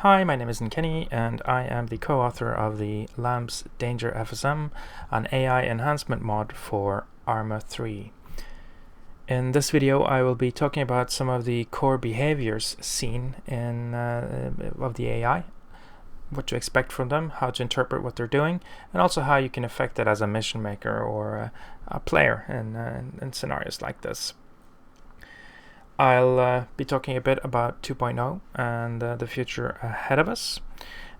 Hi, my name is Kenny, and I am the co-author of the LAMBS Danger FSM, an AI enhancement mod for Arma3. In this video, I will be talking about some of the core behaviors seen in of the AI, what to expect from them, how to interpret what they're doing, and also how you can affect it as a mission maker or a player in scenarios like this. I'll be talking a bit about 2.0 and the future ahead of us.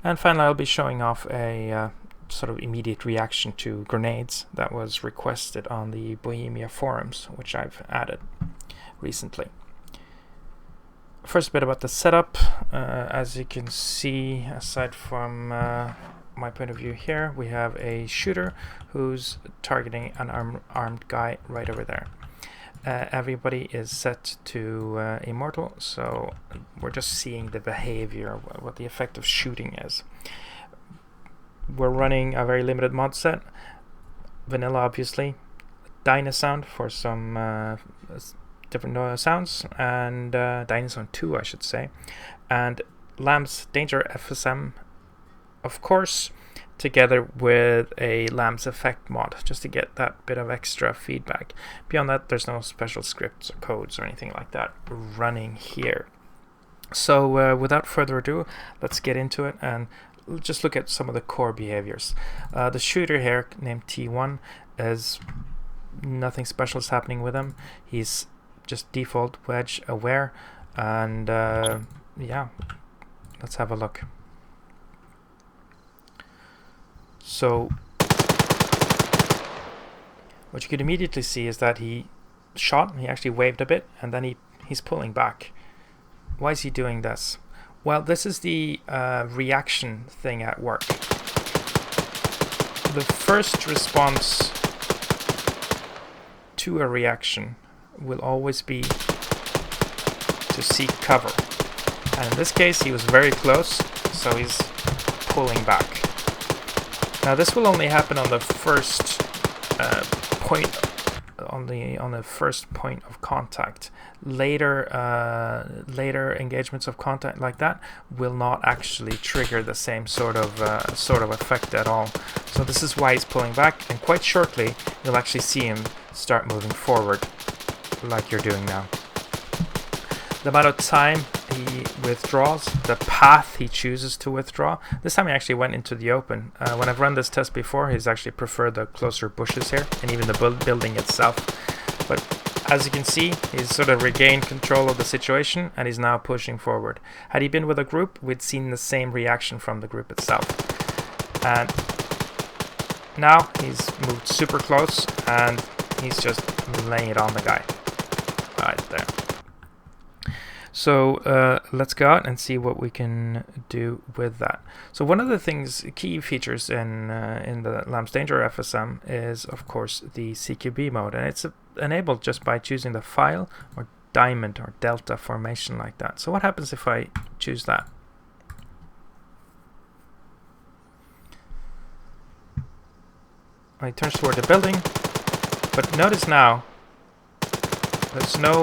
And finally, I'll be showing off a sort of immediate reaction to grenades that was requested on the Bohemia forums, which I've added recently. First, a bit about the setup. As you can see, aside from my point of view here, we have a shooter who's targeting an armed guy right over there. Everybody is set to immortal, so we're just seeing the behavior, what the effect of shooting is. We're running a very limited mod set, vanilla obviously, Dynasound for some different sounds, and Dynasound 2 I should say, and LAMBS Danger FSM of course, together with a LAMBS effect mod, just to get that bit of extra feedback. Beyond that, there's no special scripts or codes or anything like that running here. So without further ado, let's get into it and just look at some of the core behaviors. The shooter here, named T1, is nothing special is happening with him. He's just default wedge aware, and yeah, let's have a look. So what you could immediately see is that he actually waved a bit, and then he's pulling back. Why is he doing this? Well, this is the reaction thing at work. The first response to a reaction will always be to seek cover. And in this case, he was very close, so he's pulling back. Now this will only happen on the first point, on the first point of contact. Later engagements of contact like that will not actually trigger the same sort of effect at all. So this is why he's pulling back, and quite shortly you'll actually see him start moving forward, like you're doing now. The amount of time he withdraws, the path he chooses to withdraw. This time he actually went into the open. When I've run this test before, he's actually preferred the closer bushes here, and even the building itself. But as you can see, he's sort of regained control of the situation, and he's now pushing forward. Had he been with a group, we'd seen the same reaction from the group itself. And now he's moved super close, and he's just laying it on the guy. Right there. So let's go out and see what we can do with that. So one of the key features in the LAMBS Danger FSM is, of course, the CQB mode, and it's enabled just by choosing the file or diamond or delta formation like that. So what happens if I choose that? He turns toward the building, but notice now there's no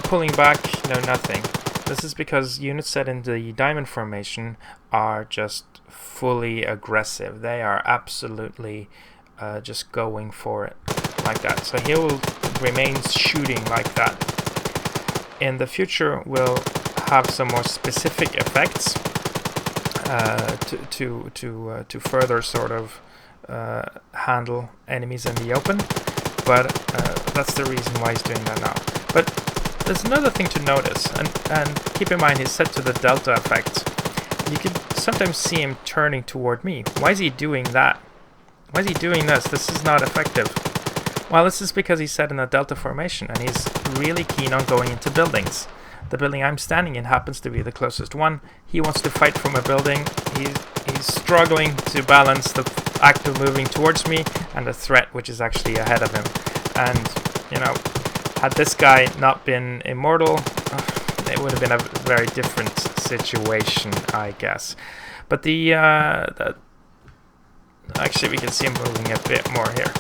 pulling back, no nothing. This is because units set in the diamond formation are just fully aggressive. They are absolutely just going for it like that. So he will remain shooting like that. In the future, we'll have some more specific effects to further sort of handle enemies in the open. But that's the reason why he's doing that now. But there's another thing to notice, and keep in mind he's set to the delta effect. You can sometimes see him turning toward me. Why is he doing that? Why is he doing this? This is not effective. Well, this is because he's set in a delta formation, and he's really keen on going into buildings. The building I'm standing in happens to be the closest one. He wants to fight from a building. He's struggling to balance the act of moving towards me and the threat which is actually ahead of him. And, you know, had this guy not been immortal, it would have been a very different situation, I guess. But actually we can see him moving a bit more here.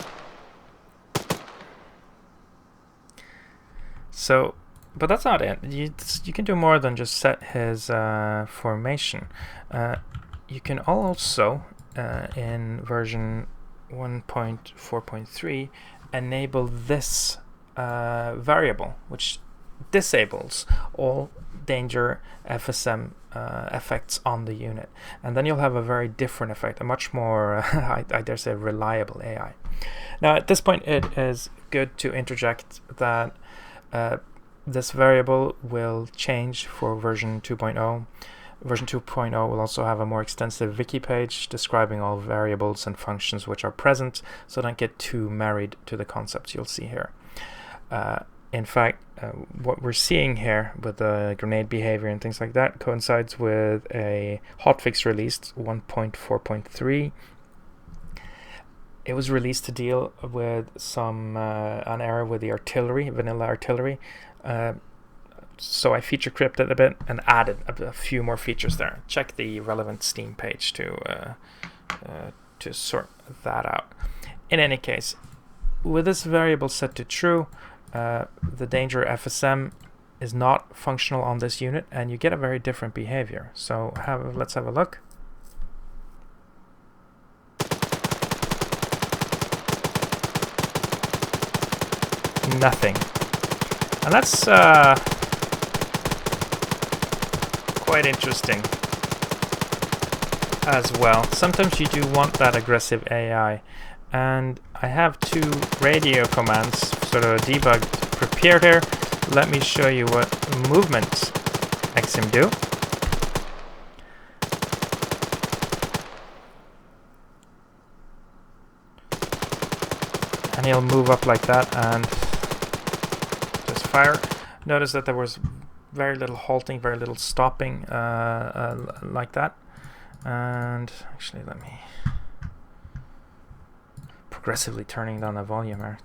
So But that's not it. You can do more than just set his formation. You can also, in version 1.4.3, enable this variable, which disables all danger FSM effects on the unit. And then you'll have a very different effect, a much more, I dare say, reliable AI. Now, at this point, it is good to interject that this variable will change for version 2.0. Version 2.0 will also have a more extensive wiki page describing all variables and functions which are present, so don't get too married to the concepts you'll see here. In fact, what we're seeing here with the grenade behavior and things like that coincides with a hotfix released 1.4.3. It was released to deal with an error with the artillery, vanilla artillery. So I feature crypted a bit and added a few more features there. Check the relevant Steam page to sort that out. In any case, with this variable set to true, the danger FSM is not functional on this unit, and you get a very different behavior. So let's have a look. Nothing. And that's quite interesting as well. Sometimes you do want that aggressive AI, and I have two radio commands sort of debugged prepared here. Let me show you what movement XM do. And he'll move up like that and just fire. Notice that there was very little halting, very little stopping like that. And actually, let me progressively turning down the volume here.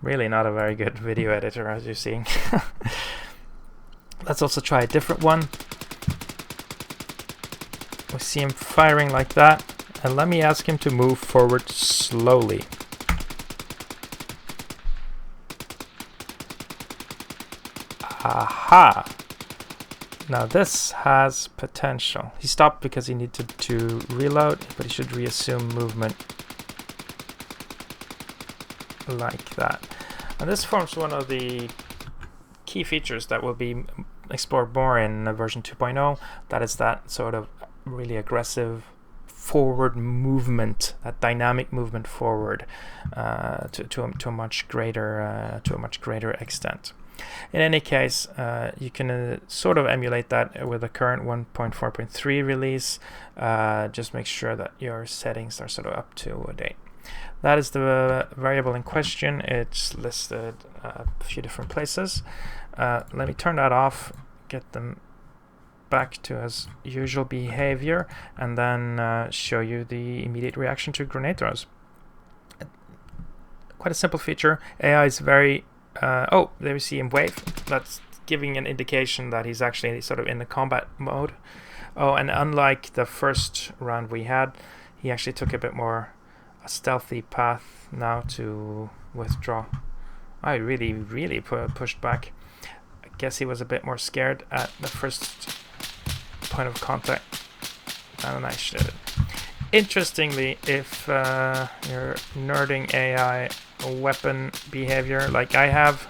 Really not a very good video editor, as you're seeing. Let's also try a different one. We see him firing like that, and let me ask him to move forward slowly. Aha! Now this has potential. He stopped because he needed to reload, but he should reassume movement like that. And this forms one of the key features that will be explored more in version 2.0. That is that sort of really aggressive forward movement, that dynamic movement forward to a much greater extent. In any case, you can sort of emulate that with the current 1.4.3 release. Just make sure that your settings are sort of up to date. That is the variable in question. It's listed a few different places. Let me turn that off, get them back to as usual behavior, and then show you the immediate reaction to grenade throws. Quite a simple feature. AI is very oh, there we see him wave. That's giving an indication that he's actually sort of in the combat mode. Oh, and unlike the first round we had, he actually took a bit more a stealthy path now to withdraw. I really pushed back. I guess he was a bit more scared at the first point of contact than I should. Interestingly, if you're nerding AI weapon behavior like I have,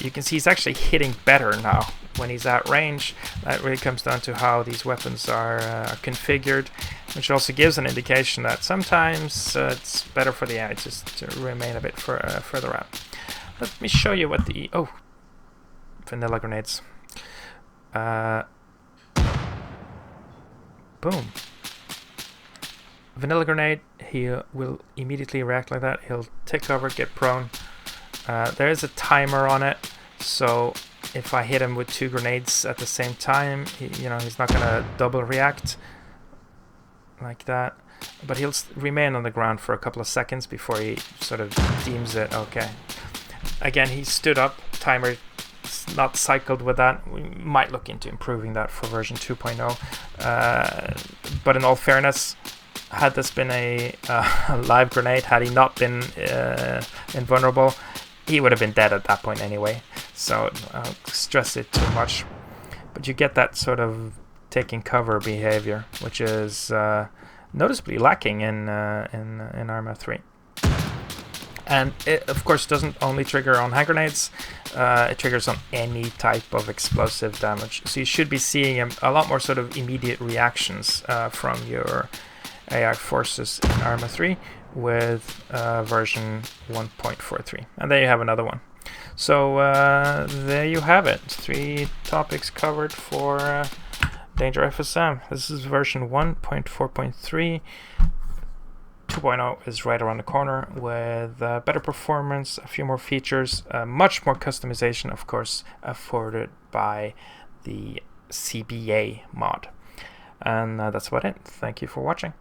you can see he's actually hitting better now when he's at range. That really comes down to how these weapons are configured, which also gives an indication that sometimes it's better for the AI just to remain a bit further out. Let me show you what the vanilla grenades. Boom. Vanilla grenade, he will immediately react like that. He'll tick over, get prone. There is a timer on it, so if I hit him with 2 grenades at the same time, he's not gonna double react like that. But he'll remain on the ground for a couple of seconds before he sort of deems it okay. Again, he stood up. Timer not cycled with that. We might look into improving that for version 2.0. But in all fairness, had this been a live grenade, had he not been invulnerable, he would have been dead at that point anyway, so I don't stress it too much. But you get that sort of taking cover behavior, which is noticeably lacking in Arma3. And it, of course, doesn't only trigger on hand grenades, it triggers on any type of explosive damage. So you should be seeing a lot more sort of immediate reactions from your AI forces in Arma3 with version 1.43. And there you have another one. So there you have it. 3 topics covered for Danger FSM. This is version 1.4.3. 2.0 is right around the corner with better performance, a few more features, much more customization, of course, afforded by the CBA mod. And that's about it. Thank you for watching.